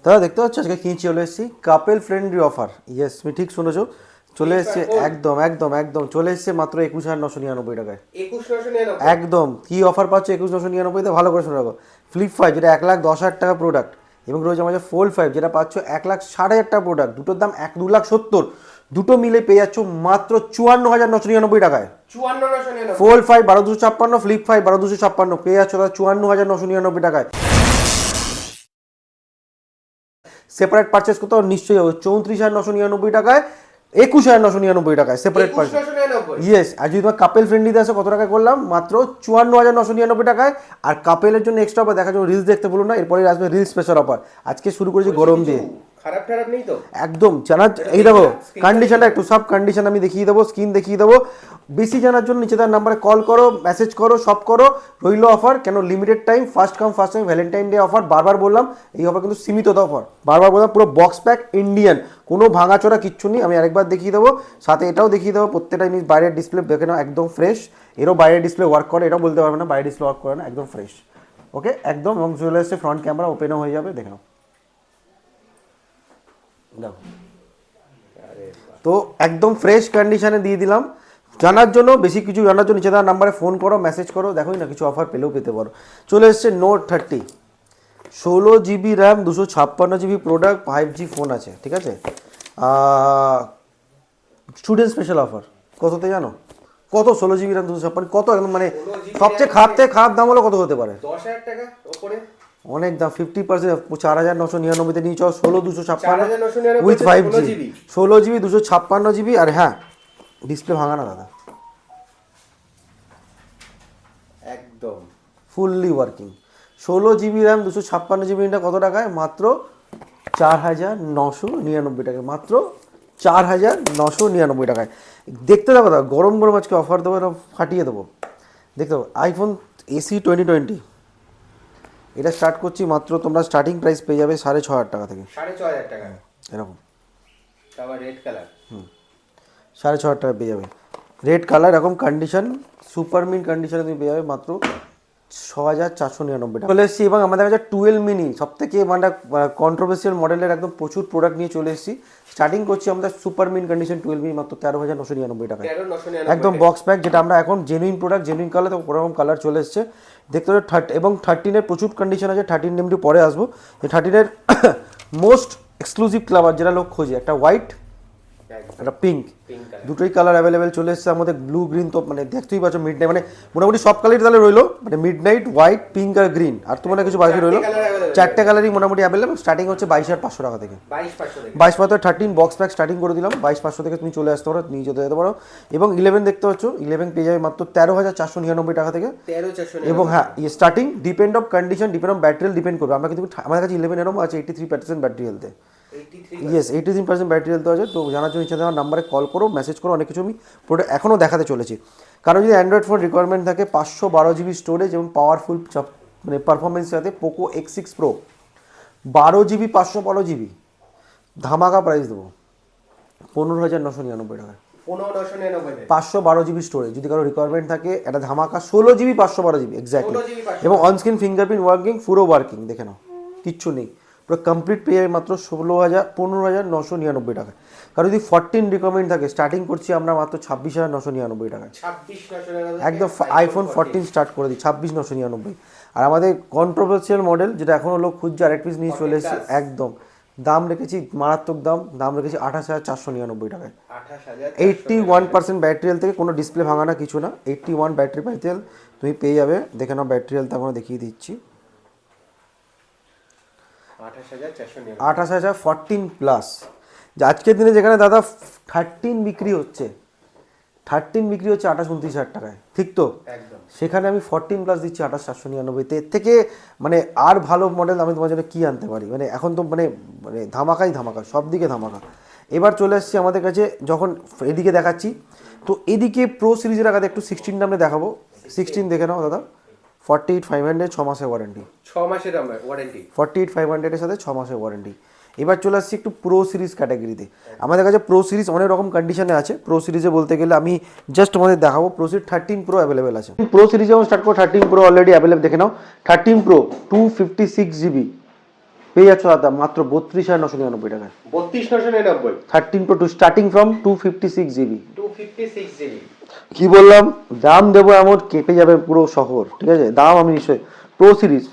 দাদা দেখতে পাচ্ছ আজকে কি চলে এসেছি, কাপেল ফ্রেন্ডলি অফার। ইয়েস, তুমি ঠিক শুনেছো, চলে এসছে একদম একদম একদম চলে এসছে মাত্র 21,999 টাকায়। 21,999 একদম কি অফার পাচ্ছ 21,999-তে, ভালো করে শুনে রাখো। ফ্লিপ 5 যেটা 1,10,000 টাকা প্রোডাক্ট, এবং রয়েছে আমাদের ফোল্ড 5 যেটা পাচ্ছ 1,60,000 টাকা প্রোডাক্ট, দুটোর দাম 2,70,000, দুটো মিলে পেয়ে যাচ্ছ মাত্র 54,999 টাকায়। 54,999 ফোল্ড 5 12,256, ফ্লিপ 5 12,256 পেয়ে যাচ্ছ 54,999 টাকায়। সেপারেট পারচেস করতে হবে নিশ্চয়ই হবে 34,999 টাকায়, 21,999 টাকায় সেপারেট পারচেস। 21,999 ইয়েস, আর যদি তোমার কাপেল ফ্রেন্ডলিতে আসে কত টাকা করলাম, মাত্র 54,999 টাকায়। আর কাপেলের জন্য এক্সট্রা অফার দেখার জন্য রিলস দেখতে বলুন না, এরপরে আসবে রিলস স্পেশাল অফার। আজকে শুরু করেছি গরম দিয়ে, খারাপ খারাপ নেই তো একদম জানার এই দেখো কন্ডিশনটা একটু, সব কন্ডিশন আমি দেখিয়ে দেবো, স্ক্রিন দেখিয়ে দেবো। বেশি জানার জন্য নিচে তার নাম্বারে কল করো, মেসেজ করো, সব করো। রইল অফার, কেন limited time, first come first time, valentine day offer. বারবার বললাম এই অফার কিন্তু সীমিত অফার, বারবার বললাম পুরো বক্স প্যাক ইন্ডিয়ান, কোনো ভাঙাচোরা কিচ্ছু নেই। আমি আরেকবার দেখিয়ে দেবো, সাথে এটাও দেখিয়ে দেবো। প্রত্যেকটা জিনিস বাইরের ডিসপ্লে দেখে নাও, একদম ফ্রেশ। এরও বাইরের ডিসপ্লে ওয়ার্ক করে, এটাও বলতে পারবে না বাইরের ডিসপ্লে ওয়ার্ক করে না, একদম ফ্রেশ। ওকে একদম, এবং চলে এসছে ফ্রন্ট ক্যামেরা ওপেনও হয়ে যাবে, দেখে নাও। দেখো তো একদম ফ্রেশ কন্ডিশনে দিয়ে দিলাম। জানার জন্য, বেশি কিছু জানার জন্য নিচে দেওয়া নাম্বারে ফোন করো, মেসেজ করো, দেখোই না কিছু অফার পেলেও পেতে পারো। চলে এসছে note 30, 16 GB RAM, 256 GB product, 5G phone আছে, ঠিক আছে। স্টুডেন্ট স্পেশাল অফার কততে জানো? কত? 16 GB র্যাম 256, কত একদম মানে সবচেয়ে খারাপ থেকে খারাপ দাম হলো কত হতে পারে? 10,000 টাকা উপরে অনেক দাম, 50%, 4,999-তে নিয়ে চল। 16,256 4,999 with 5G, 16 GB 16 GB 256 GB। আর হ্যাঁ, ডিসপ্লে ভাঙা না দাদা, একদম fully working. 16 GB RAM 256 GB কত টাকায়? মাত্র 4,999 টাকায়, মাত্র 4,999 টাকায়। দেখতে দেবো দাদা, গরম গরম আজকে অফার দেবো, এটা ফাটিয়ে দেবো। দেখতে পাবো আইফোন এসি 2020, এটা স্টার্ট করছি মাত্র, তোমরা স্টার্টিং প্রাইস পেয়ে যাবে 6,500 টাকা থেকে, 6,500 টাকা এরকম। আবার রেড কালার 6,500 টাকা পেয়ে যাবে, রেড কালার, এরকম কন্ডিশন, সুপার মিন কন্ডিশনে তুমি পেয়ে যাবে মাত্র 6,499 টাকা। চলে এসেছি, এবং আমাদের কাছে 12 মিনি সব থেকে মানে কন্ট্রোভার্সিয়াল মডেলের একদম প্রচুর প্রোডাক্ট নিয়ে চলে এসেছি। স্টার্টিং করছি আমাদের সুপার মিন কন্ডিশন 12 মিনি মাত্র 13,999 টাকা, 13,999 একদম বক্স প্যাক, যেটা আমরা এখন জেনুইন প্রোডাক্ট, জেনুইন কালার, তো ওরকম কালার চলে এসছে। দেখতে পাচ্ছ 30 এবং 13-এর প্রচুর কন্ডিশন আছে। 13 এমনি পরে আসবো। এই 13-এর মোস্ট এক্সক্লুসিভ কালার যেটা লোক খোঁজে, একটা হোয়াইট, একটা পিঙ্ক, দুটোই কালার অ্যাভেলেবেল চলে এসছে আমাদের। ব্লু গ্রিন তো মানে দেখতেই পাচ্ছ, মিড নাইট মানে মোটামুটি সব কালারই তাহলে রইলো, মানে মিড নাইট, হোয়াইট, পিঙ্ক আর গ্রিন, আর তোমার কিছু বাকি রইলো। 4টে কালারই মোটামুটি অ্যাভেলেবেল। স্টার্টিং হচ্ছে 22,500 টাকা থেকে, 22,500 13 বক্স প্যাক স্টার্টিং করে দিলাম। 22,500 থেকে তুমি চলে আসতে পারো, নিয়ে যেতে পারো। এবং 11 দেখতে পাচ্ছ, 11 পেয়ে যাবে মাত্র 13,499 টাকা থেকে। 13,499 এবং হ্যাঁ, starting depend of condition, depend of battery health depend করবে। আমরা কিন্তু আমাদের কাছে 11 এরও আছে 83% ব্যাটারি হেলথে। ইয়েস, 83% ব্যাটারি হেলথ আছে। তো জানার জন্য ইচ্ছা দেওয়ার নাম্বারে কল করো, মেসেজ করো। অনেক কিছু আমি প্রোডাক্ট এখনও দেখাতে চলেছি। কারণ যদি অ্যান্ড্রয়েড ফোন রিকোয়ারমেন্ট থাকে 512 GB স্টোরেজ এবং পাওয়ারফুল মানে পারফরমেন্সের সাথে Poco X6 Pro 12 GB 512 GB, ধামাকা প্রাইস দেবো 15,999 টাকায়। 15,999 512 GB স্টোরেজ যদি কারো রিকোয়ারমেন্ট থাকে, এটা ধামাকা। 16 GB 512 GB এক্স্যাক্টলি, 16 GB 512 এবং অনস্ক্রিন ফিঙ্গারপ্রিন্ট ওয়ার্কিং, পুরো ওয়ার্কিং, দেখে নাও কিচ্ছু নেই, পুরো কমপ্লিট পেয়ে যাবে মাত্র 15,999 টাকা। কারণ যদি 14 রিকোয়ারমেন্ট থাকে, স্টার্টিং করছি আমরা মাত্র 26,999 টাকায়, 26,999 একদম আইফোন 14 স্টার্ট করে দিই 26,999। আর আমাদের কন্ট্রোভার্সিয়াল মডেল যেটা এখনও লোক খুঁজছে, আরেক পিস নিয়ে চলে এসেছি, একদম দাম রেখেছি মারাত্মক দাম রেখেছি 28,499 টাকায়। 81% ব্যাটারি হেলথ থেকে, কোনো ডিসপ্লে ভাঙা না, কিছু না। 81 ব্যাটারি হেলথ তুমি পেয়ে যাবে। দেখে নাও ব্যাটারি হেলথ এখনো দেখিয়ে দিচ্ছি, 28,000 14 প্লাস। আজকের দিনে যেখানে দাদা 13 বিক্রি হচ্ছে 28-29,000 টাকায়, ঠিক তো? সেখানে আমি 14 প্লাস দিচ্ছি 28,499-তে। এর থেকে মানে আর ভালো মডেল আমি তোমার জন্য কী আনতে পারি? মানে এখন তো মানে মানে ধামাকাই ধামাকা, সব দিকে ধামাকা। এবার চলে আসছি আমাদের কাছে, যখন এদিকে দেখাচ্ছি, তো এদিকে প্রো সিরিজের আগে একটু 16 নামে দেখাবো। 16 দেখে নাও দাদা, 48,500, 6 মাসের ওয়ারেন্টি, 6 মাসের ওয়ারেন্টি, 48,500-এর সাথে 6 মাসের ওয়ারেন্টি। এবার চলে আসছি একটু প্রো সিরিজ ক্যাটাগরিতে। আমাদের কাছে প্রো সিরিজ অনেক রকম কন্ডিশনে আছে। প্রো সিরিজে বলতে গেলে আমি জাস্ট আমাদের দেখাবো, প্রো সিরিজ 13 প্রো অ্যাভেলেবেল আছে। প্রো সিরিজ যেমন স্টার্ট করো, 13 প্রো অলরেডি অ্যাভেলেবেল, দেখে নাও। 13 প্রো 256 GB পেয়ে যাচ্ছ দাদা মাত্র 32,999 টাকায়। 32,999 13 Pro 2 starting from 256 GB. 256 GB. কি বললাম, দাম দেবো এমন কেঁপে যাবে পুরো শহর, ঠিক আছে? দাম আমি নিশ্চয়ই প্রো সিরিজ,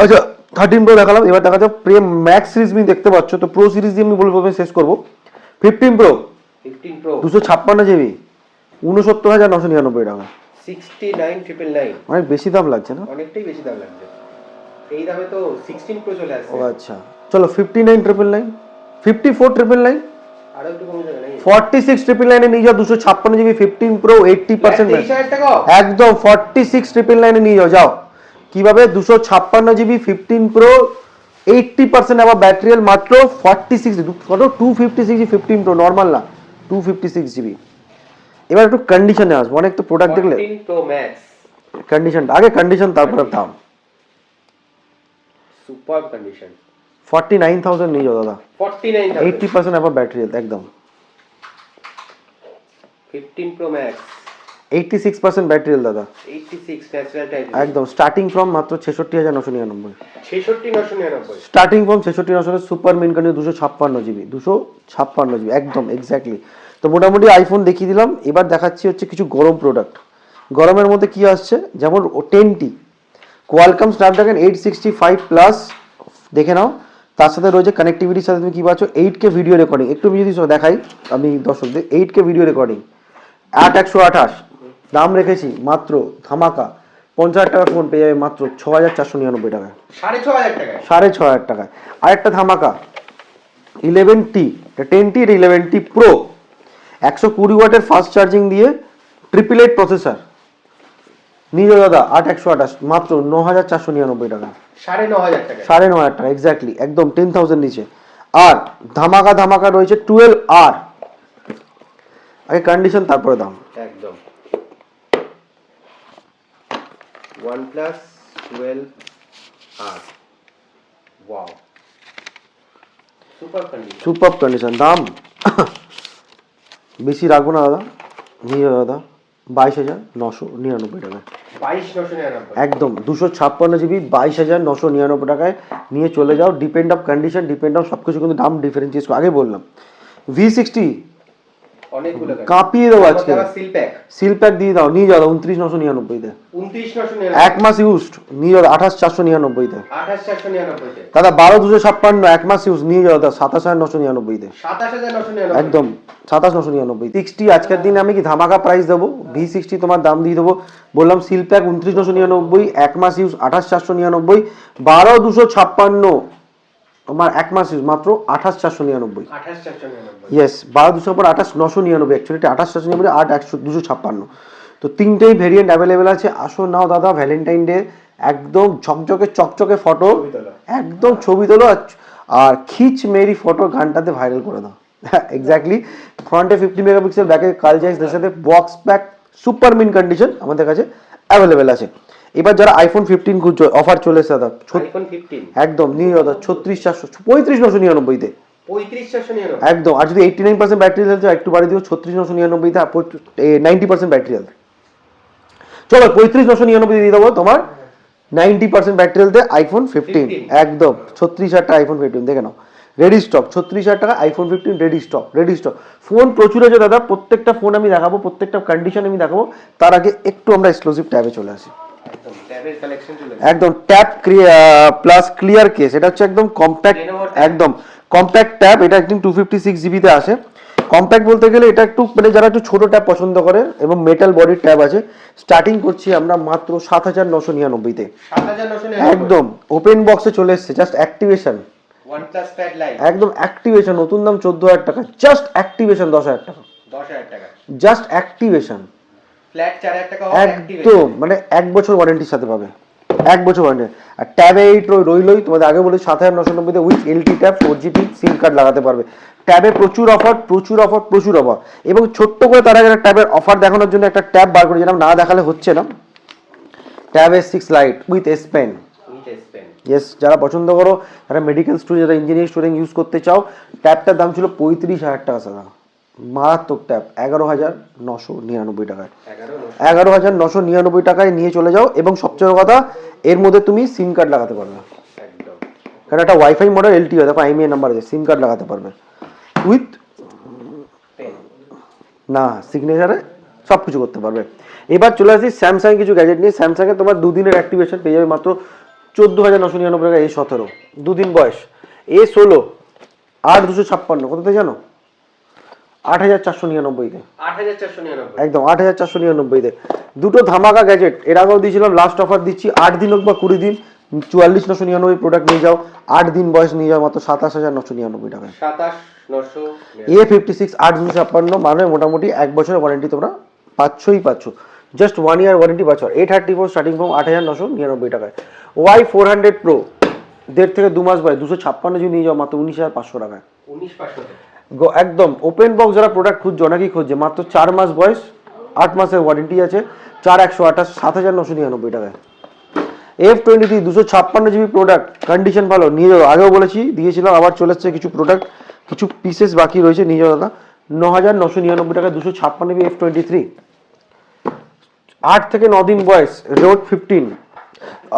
আচ্ছা 13 Pro দেখালাম, এবার দেখা যাচ্ছে প্রেম ম্যাক্স সিরিজ তুমি দেখতে পাচ্ছ, তো প্রো সিরিজ দিয়ে আমি বলবো শেষ করবো। 15 Pro 15 Pro 256 জিবি 69,999 টাকা। 69,999 অনেক বেশি দাম লাগছে না? অনেকটাই বেশি দাম লাগছে। এই দামে তো 16 Pro চলে আসছে। ও আচ্ছা, চলো 59,999, 54,999, আরো একটু কমে যাবে নাকি? 46,999 নিয়ে যাও 256 জিবি 15 Pro 80%। 23,000 টাকা একদম 46,999 নিয়ে যাও। যাও কিভাবে 256 জিবি 15 Pro 80% আবার ব্যাটারি হেলথ মাত্র 46 কত 256 জিবি 15 Pro নরমাল না 256 জিবি। এবার একটু কন্ডিশনে আসবো, অনেক তো প্রোডাক্ট দেখলে 14 Pro Max কন্ডিশন আগে, কন্ডিশন তারপরে দাম। সুপার কন্ডিশন 49,000 নিয়ে যাও দাদা, 49,000 80% আবার ব্যাটারি হেলথ একদম। 15 Pro Max 86% ব্যাটারি হেলথ দাদা 86 ন্যাচারাল টাইপ একদম। স্টার্টিং ফ্রম মাত্র 66,999, 66,999 starting from 66,999 super mint condition 256 GB 256 GB একদম এক্স্যাক্টলি। তো মোটামুটি আইফোন দেখিয়ে দিলাম, এবার দেখাচ্ছি হচ্ছে কিছু গরম প্রোডাক্ট। গরমের মধ্যে কি আসছে, যেমন 10T কোয়ালকম স্ন্যাপড্রাগন 865 প্লাস দেখে নাও, তার সাথে রয়েছে কানেক্টিভিটির সাথে তুমি কি পাচ্ছ 8K ভিডিও রেকর্ডিং। একটু আমি যদি দেখাই আমি দর্শকদের 8K ভিডিও রেকর্ডিং 8128, দাম রেখেছি মাত্র ধামাকা 50,000 টাকার ফোন পেয়ে যাবে মাত্র 6,499 টাকায়, 6,500 টাকায় 6,500 টাকায়। আরেকটা ধামাকা 11T 10T 11T Pro 120 ওয়াটের ফাস্ট চার্জিং দিয়ে 888 প্রসেসর নিয়ে যাও দাদা 8128 মাত্র 9,499 টাকা, 9,500 টাকা 9,500 টাকা এক্স্যাক্টলি একদম 10,000 নিচে। আর ধামাকা ধামাকা রয়েছে 12R, আগে কন্ডিশন তারপরে দাম। একদম OnePlus 12R wow super condition super condition, দাম বেশি রাখবো না দাদা, নিয়ে যাও দাদা 22,999 টাকা 22,999 একদম। 256 জিবি 22,999 টাকায় নিয়ে চলে যাও। Depend of condition, depend of সব কিছু কিন্তু দাম ডিফারেন্সিয়েট আগে বললাম। V60 অনেকগুলো কাঁপিয়ে দেবো আজকে, সিল প্যাক সিল প্যাক দিয়ে দাও, নিয়ে যাও 29,999 তে 29,999 এক মাস ইউজড নিয়ে যাও 28,499 তে 28,499 তে দাদা 12,256 এক মাস ইউজ নিয়ে যাও দাদা 27,999 তে 27,999 একদম 27,999। 60 আজকের দিনে আমি কি ধামাকা প্রাইস দেবো, V60 তোমার দাম দিয়ে দেবো বললাম সিল প্যাক 29,999, এক মাস ইউজ 28,499, 12,256 তোমার এক মাস ইউজ মাত্র 28,499। 28,499 ইয়েস 12,200 পর 28,999 অ্যাকচুয়ালি 28,499 8,256। তো তিনটেই ভেরিয়েন্ট অ্যাভেলেবেল আছে, আসো নাও দাদা ভ্যালেন্টাইন ডে একদম ঝকঝকে চকচকে ফটো, একদম ছবি তোলো আর খিচ মেরি ফটো গানটাতে ভাইরাল করে দাও। এক্স্যাক্টলি ফ্রন্টে 50 মেগাপিক্সেল, ব্যাকে কাল জাইসের সাথে box pack super mint condition আমাদের কাছে অ্যাভেলেবেল আছে। এবার যারা আইফোন 15 খুঁজছো অফার চলে এসেছে দাদা আইফোন 15 একদম নিয়ে দাদা 36,400 35,999 তে 35,499 একদম। আর যদি 89% ব্যাটারি হেলথ একটু বাড়িয়ে দিও 36,999 তে 90% ব্যাটারি হেলথ, চলো 35,999 দিয়ে দেবো তোমার 90% ব্যাটারি হেলথে আইফোন 15 একদম 36,000 টাকা আইফোন 15 দেখে নাও রেডি স্টক। 36,000 টাকা iPhone 15 ready stock, ready stock. Phone প্রচুর আছে দাদা, প্রত্যেকটা ফোন আমি দেখাবো, প্রত্যেকটা কন্ডিশন আমি দেখাবো। তার আগে একটু আমরা এক্সক্লুসিভ ট্যাবে চলে আসি। ট্যাবের কালেকশন চলে একদম ট্যাব প্লাস ক্লিয়ার কেস, এটা হচ্ছে একদম কম্প্যাক্ট, একদম কম্প্যাক্ট ট্যাব। এটা একদম 256 জিবিতে আসে। কম্প্যাক্ট বলতে গেলে এটা একটু মানে যারা একটু ছোট ট্যাব পছন্দ করে এবং মেটাল বডির ট্যাব আছে। স্টার্টিং করছি আমরা মাত্র 7,999 তে 7,999 একদম ওপেন বক্সে চলে এসেছে। Just activation OnePlus Pad Lite একদম অ্যাক্টিভেশন, নতুন দাম 14,000 টাকা, জাস্ট অ্যাক্টিভেশন 10,000 টাকা, 10,000 টাকা জাস্ট অ্যাক্টিভেশন ফ্ল্যাট 4,000 টাকা একদম মানে 1 বছর ওয়ারেন্টির সাথে পাবে, 1 বছর ওয়ারেন্টি। আর ট্যাবে এই রইলই তোমাদের আগে বলে 7,999 তে with LT tab 4GB SIM card লাগাতে পারবে। ট্যাবে প্রচুর অফার প্রচুর অফার প্রচুর অফার। এবং ছোট্ট করে তার আগে ট্যাবের অফার দেখানোর জন্য একটা ট্যাব বার করে, যেটা না দেখালে হচ্ছে না। Tab S6 light with S Pen, yes যারা পছন্দ করো, যারা মেডিকেল স্টুডেন্ট, যারা ইঞ্জিনিয়ারিং স্টুডেন্ট ইউজ করতে চাও। ট্যাবটার দাম ছিল 35,000 টাকা সাদা, মারাত্মক ট্যাব 11,999 টাকায়, 11,999 টাকায় নিয়ে চলে যাও। এবং সবচেয়ে বড় কথা এর মধ্যে তুমি সিম কার্ড লাগাতে পারবে। একদম কারণ একটা ওয়াইফাই মডেল এলটিও, দেখো আইএমইআই নাম্বার আছে, সিম কার্ড লাগাতে পারবে উইথ না সিগনেচারে সব কিছু করতে পারবে। এবার চলে আসি স্যামসাং কিছু গ্যাজেট নিয়ে। স্যামসাংয়ে তোমার দুদিনের অ্যাক্টিভেশন পেয়ে যাবে মাত্র 14,999 টাকা। A17 দুদিন বয়স। A16 8,256 কততে জানো? 8,499-তে। 8,499 একদম 8,499-তে দুটো ধামাকা গ্যাজেট। এর আগেও দিয়েছিলাম, লাস্ট অফার দিচ্ছি 8 দিন হোক বা 20 দিন, 44,999 প্রোডাক্ট নিয়ে যাও। 8 দিন বয়স নিয়ে যাও মাত্র 27,999 টাকায়। 27,900 A56 8,256 মানে মোটামুটি 1 বছরের ওয়ারেন্টি তোমরা পাচ্ছ। জাস্ট 1 ইয়ার ওয়ারেন্টি পাচ্ছ। A34 স্টার্টিং ফ্রম 8,999 টাকায়। Y400 Pro 1.5 থেকে 2 মাস বয়স 256 যদি নিয়ে যাও মাত্র 19,500 টাকায়। 19,500 একদম ওপেন বক্স যারা প্রোডাক্ট খুঁজছে, অনেকেই খুঁজছে, মাত্র 4 মাস বয়স 8 মাসের ওয়ারেন্টি আছে। 4128 7,999 টাকায়। F23 256 জিবি প্রোডাক্ট, কন্ডিশন ভালো, নিয়ে যাও। আগেও বলেছি, দিয়েছিলাম, আবার চলে এসছে কিছু প্রোডাক্ট, কিছু পিসেস বাকি রয়েছে, নিয়ে যাও দাদা। 9,999 টাকা 256 জিবি F23। 8 থেকে 9 দিন বয়স Note 15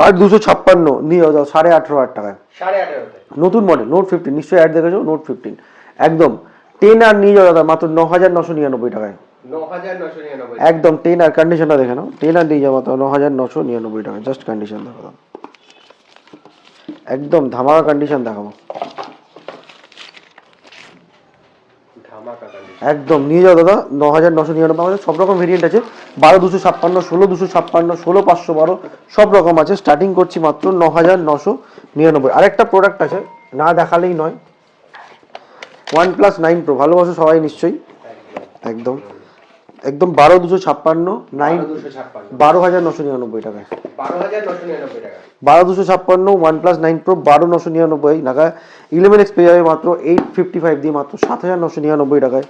আর 256 নিয়ে যাও 18,500 টাকায়। 18,500 নতুন মডেল Note 15, নিশ্চয়ই অ্যাড দেখেছো, Note 15 একদম 10 আর নিয়ে যাও দাদা মাত্র 9,999 টাকায়। 9,999 একদম 10 আর কন্ডিশনটা দেখে নাও, 10 আর নিয়ে যাও মাত্র 9,999 টাকায়। জাস্ট কন্ডিশন দেখো দাদা, একদম ধামাকা কন্ডিশন দেখাবো। ধামাকা কন্ডিশন একদম নিয়ে যাও দাদা 9,999। আমাদের সব রকম ভেরিয়েন্ট আছে, 12,256, 16,256, 16,512 সব রকম আছে। স্টার্টিং করছি মাত্র 9,999। আরেকটা প্রোডাক্ট আছে, না দেখালেই নয়, OnePlus 9 Pro ভালোবাসো সবাই নিশ্চয়ই। একদম একদম 12,256 9 12,999 টাকায়। 12,999 টাকা। 12,256 OnePlus 9 Pro 12,999 টাকায়। 11X পেয়ে যাবে মাত্র 855 দিয়ে মাত্র 7,999 টাকায়।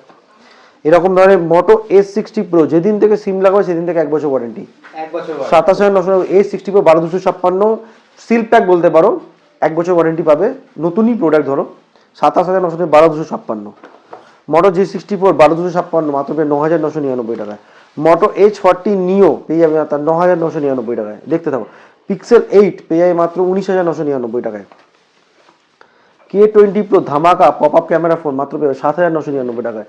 এরকম ধরনের মোটো S60 Pro যেদিন থেকে সিম লাগাবে সেদিন থেকে 1 বছর ওয়ারেন্টি, 1 বছর 27,999। A60 Pro 12,256 সিল প্যাক বলতে পারো, 1 বছর ওয়ারেন্টি পাবে। নতুনই প্রোডাক্ট ধরো, 27,900 12,256। মোটো G64 12,256 মাত্র পেয়ে 9,999 টাকায়। মোটো H40 নিও পেয়ে যাবে তার 9,999 টাকায়। দেখতে থাকো। পিক্সেল 8 পেয়ে যাবে মাত্র 19,999 টাকায়। K20 Pro ধামাকা পপ আপ ক্যামেরা ফোন মাত্র পেয়ে 7,999 টাকায়।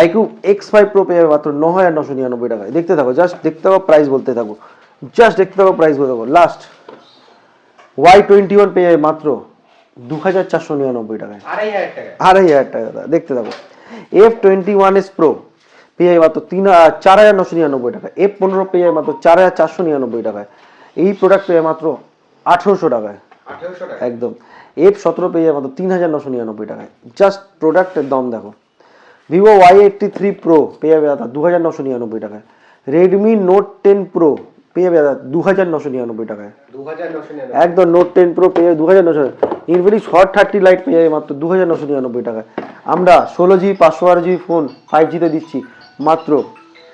iQOO X5 Pro পেয়ে যাবে মাত্র 9,999 টাকায়। দেখতে থাকো, জাস্ট দেখতে থাকো, প্রাইস বলতে থাকো, জাস্ট দেখতে থাকো, প্রাইস বলতে থাকো। লাস্ট Y21 পেয়ে যাবে মাত্র 2,499 টাকায়। 2,500 টাকা। 2,500 টাকা দাদা, দেখতে থাকো। F21s Pro পেয়ে যাবে মাত্র 4,999 টাকা। F15 পেয়ে যাবে মাত্র 4,499 টাকায়। এই প্রোডাক্ট পেয়ে যাবে মাত্র 1,800 টাকায়। 1,800 টাকা। একদম। F17 পেয়ে যাবে মাত্র 3,999 টাকায়। জাস্ট প্রোডাক্টের দাম দেখো। Vivo Y83 Pro পেয়ে যাবে দাদা 2,999 টাকায়। Redmi Note 10 Pro পেয়ে যাবে দাদা 2,999 টাকায়। 2,999 একদম Note 10 Pro পেয়ে যাবে 2,999। Infinix Hot 30 Lite পেয়ে যাবে মাত্র 2,999 টাকায়। আমরা 16GB 512GB ফোন 5G তে দিচ্ছি মাত্র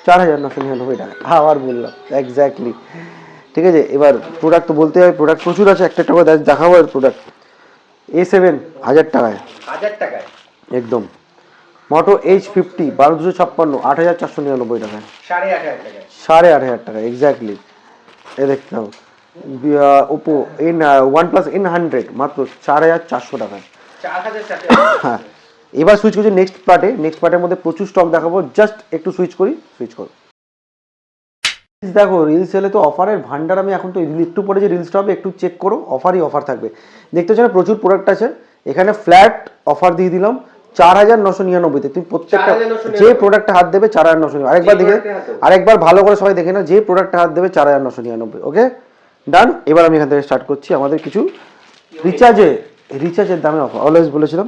4,999 টাকা। আবার বললাম এক্স্যাক্টলি, ঠিক আছে। এবার প্রোডাক্ট তো বলতে হবে, প্রোডাক্ট প্রচুর আছে, একটা একটা করে দেখাবো। এর প্রোডাক্ট A7 1,000 টাকায়। 1,000 টাকায়। একদম। মোটো H50 12,256 8,499 টাকায়। 8,500 টাকায়। 8,500 টাকা এক্স্যাক্টলি। এ দেখতে হবে। ওপো OnePlus N100 মাত্র 4,400 টাকায়। 4,400 হ্যাঁ, এবার সুইচ করছি নেক্সট পার্টে। নেক্সট পার্টের মধ্যে প্রচুর স্টক দেখাবো, জাস্ট একটু সুইচ করো। দেখো রিলস এলে তো অফারের ভান্ডার। আমি এখন তো একটু পরে যে রিলসটা হবে একটু চেক করো, অফারই অফার থাকবে। দেখতে চাও প্রচুর প্রোডাক্ট আছে এখানে। ফ্ল্যাট অফার দিয়ে দিলাম 4,999-তে। তুমি প্রত্যেকটা 4,999 যে প্রোডাক্টে হাত দেবে 4,999। আরেকবার দেখে, আরেকবার ভালো করে সবাই দেখে না, যে প্রোডাক্টে হাত দেবে 4,999। ওকে ডান। এবার আমি এখান থেকে স্টার্ট করছি আমাদের কিছু রিচার্জের দামে অফার। অলওয়েজ বলেছিলাম,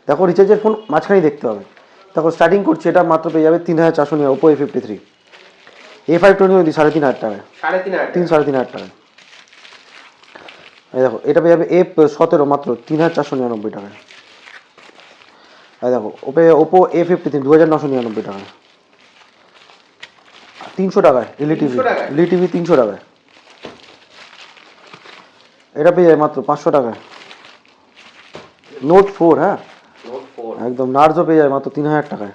দেখো রিচার্জের ফোন মাঝখানেই দেখতে হবে। দেখো স্টার্টিং করছি, এটা মাত্র পেয়ে যাবে 3,499 ওপো A53। A520 3,500 টাকায়। 3,500 টাকায়। এই দেখো এটা পেয়ে যাবে F17 মাত্র 3,499 টাকায়। এই দেখো ওপো A53 2,999 টাকায়। 300 টাকায় এলইটিভি 300 টাকায়। এটা পেয়ে যাবে মাত্র 500 টাকায়। Note 4, হ্যাঁ একদম। নার্জো পেয়ে যাবে মাত্র 3,000 টাকায়।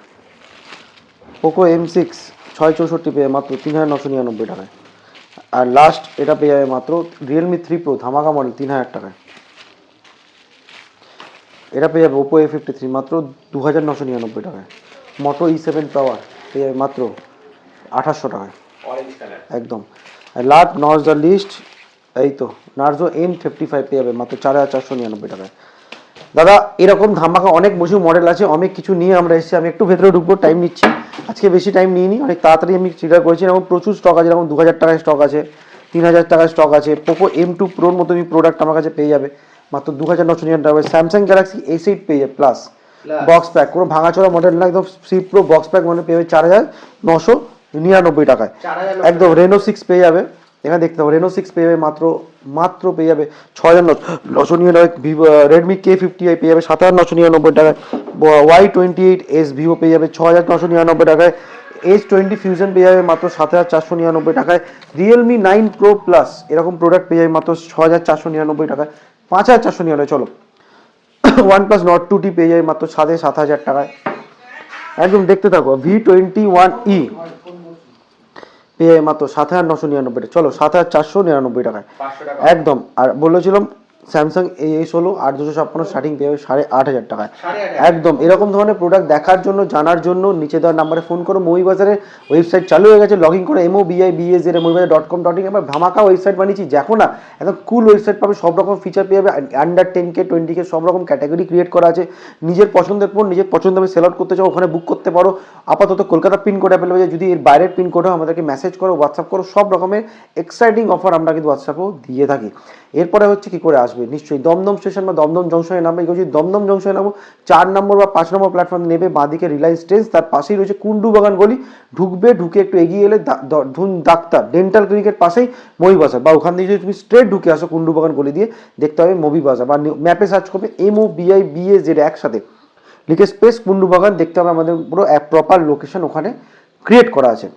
পোকো M6 664 পেয়ে মাত্র 3,999 টাকায়। আর লাস্ট এটা পেয়ে যাবে মাত্র Realme 3 Pro ধামাকা মডেল 3,000 টাকায়। এটা পেয়ে যাবে ওপো A53 মাত্র 2999 টাকায়। মোটো E7 পাওয়ার পেয়ে যাবে মাত্র 2800 টাকায় অরেঞ্জ কালার একদম। লাস্ট নট দ্য লিস্ট, এই তো নার্জো M55 পেয়ে যাবে মাত্র 4499 টাকায়। দাদা এরকম ধামাকা অনেক বছর মডেল আছে, অনেক কিছু নিয়ে আমরা এসেছি। আমি একটু ভেতরে ঢুকবো, টাইম নিচ্ছি আজকে, বেশি টাইম নিইনি, অনেক তাড়াতাড়ি আমি ক্লিয়ার করেছি। এরকম প্রচুর স্টক আছে, যেরকম 2000 টাকায় স্টক আছে, 3000 টাকায় স্টক আছে। পোকো M2 প্রোর মতো প্রোডাক্ট আমার কাছে পেয়ে যাবে মাত্র 2999 টাকায়। স্যামসাং গ্যালাক্সি S8 পেয়ে যাবে প্লাস বক্স প্যাক, কোনো ভাঙাচোরা মডেল না, একদম C pro box pack model পেয়ে যাবে 4999 টাকায় একদম। রেনো 6 পেয়ে যাবে, এখানে দেখতে পাবো রেনো 6 পেয়ে যাবে মাত্র পেয়ে যাবে 6999। ভিভো রেডমি K50i পেয়ে যাবে 7999 টাকায়। Y28s ভিভো পেয়ে যাবে 6999 টাকায়। H20 ফিউশন পেয়ে যাবে মাত্র 7499 টাকায়। রিয়েলমি 9 প্রো প্লাস এরকম প্রোডাক্ট পেয়ে যাবে মাত্র 6499 টাকায়, 5499। চলো OnePlus Nord 2T পেয়ে যাবে মাত্র 7000 টাকায় একদম। দেখতে থাকো V21e পেয়ে যাবে মাত্র 7999 টাকা, চলো 7499 টাকায় একদম। আর বলেছিলাম স্যামসাং A16 8256 স্টার্টিং পেয়ে যাবে 8500 টাকায় একদম। এরকম ধরনের প্রোডাক্ট দেখার জন্য, জানার জন্য নিচে দেওয়ার নাম্বারে ফোন করো। মৌবাজারের ওয়েবসাইট চালু হয়ে গেছে, লগ ইন করে mobibazaar.com.in এবার ধামাকা ওয়েবসাইট বানিয়েছি, দেখো না একদম কুল ওয়েবসাইট পাবে, সব রকম ফিচার পেয়ে যাবে। আন্ডার 10K 20K সব রকম ক্যাটাগরি ক্রিয়েট করা আছে। নিজের পছন্দের ফোন নিজের পছন্দ আমি সেল আউট করতে চাও, ওখানে বুক করতে পারো। আপাতত কলকাতা পিনকোড অ্যাভেলেবল আছে, যদি এর বাইরের পিনকোড হয় আমাদেরকে মেসেজ করো, হোয়াটসঅ্যাপ করো। সব রকমের এক্সাইটিং অফার আমরা কিন্তু হোয়াটসঅ্যাপেও দিয়ে থাকি। এরপরে হচ্ছে কি করে আসবে, নিশ্চয়ই দমদম স্টেশন বা দমদম জংশনে নামবে। যদি দমদম জংশনে নামো 4 নম্বর বা 5 নম্বর প্ল্যাটফর্ম নেবে, বাঁদিকে রিলায়েন্স ট্রেন্ডস, তার পাশেই রয়েছে কুন্ডু বাগান গলি। ঢুকবে, ঢুকে একটু এগিয়ে এলে ধুন ডাক্তার ডেন্টাল ক্লিনিকের পাশেই মবি বাজার, বা ওখান থেকে যদি তুমি স্ট্রেট ঢুকে আসো কুন্ডু বাগান গলি দিয়ে, দেখতে হবে মবি বাজার, বা ম্যাপে সার্চ করবে MOBIBAZ একসাথে লিখে স্পেস কুন্ডু বাগান, দেখতে হবে আমাদের পুরো প্রপার লোকেশন ওখানে ক্রিয়েট করা আছে।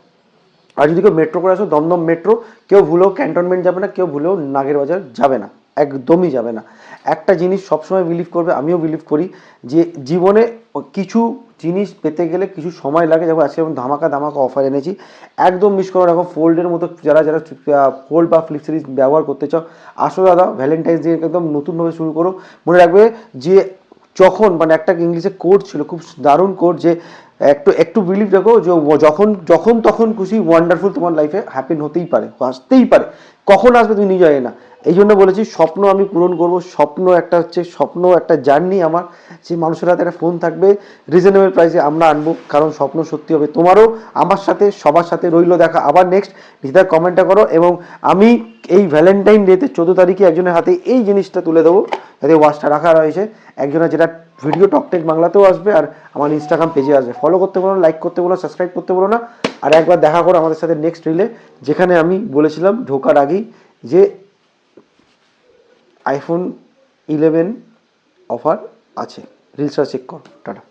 আর যদি কেউ মেট্রো করে আসো, দমদম মেট্রো, কেউ ভুলেও ক্যান্টনমেন্ট যাবে না, কেউ ভুলেও নাগের বাজার যাবে না, একদমই যাবে না। একটা জিনিস সবসময় বিলিভ করবে, আমিও বিলিভ করি, যে জীবনে কিছু জিনিস পেতে গেলে কিছু সময় লাগে। যেমন আজকে ধামাকা অফার এনেছি, একদম মিস করো। এখন ফোল্ডের মতো যারা ফোল্ড বা ফ্লিপ সিরিজ ব্যবহার করতে চাও, আসো দাদা, ভ্যালেন্টাইন্স ডে একদম নতুনভাবে শুরু করো। মনে রাখবে যে যখন মানে একটা ইংলিশে কোড ছিল, খুব দারুণ কোড, যে একটু বিলিভ রাখো যে যখন তখন খুশি ওয়ান্ডারফুল তোমার লাইফে হ্যাপেন হতেই পারে, আসতেই পারে, কখন আসবে তুমি নিজে জানি না। এই জন্য বলেছি স্বপ্ন আমি পূরণ করব। স্বপ্ন একটা জার্নি আমার, যে মানুষের হাতে একটা ফোন থাকবে, রিজনেবল প্রাইসে আমরা আনবো, কারণ স্বপ্ন সত্যি হবে। তোমারও আমার সাথে সবার সাথে রইল দেখা। আবার নেক্সট নিজেদের কমেন্টটা করো, এবং আমি এই ভ্যালেন্টাইন ডেতে 14 তারিখে একজনের হাতে এই জিনিসটা তুলে দেবো, যাতে ওয়াচটা রাখা রয়েছে একজনের, যেটা ভিডিও টকটেক বাংলাতেও আসবে আর আমার ইনস্টাগ্রাম পেজে আসবে। ফলো করতে বলো, লাইক করতে বলো, সাবস্ক্রাইব করতে বলো না। আর একবার দেখা করো আমাদের সাথে নেক্সট রিলে, যেখানে আমি বলেছিলাম ঢোকার আগেই যে iPhone 11 অফার আছে। রিলসটা চেক করো। টাটা।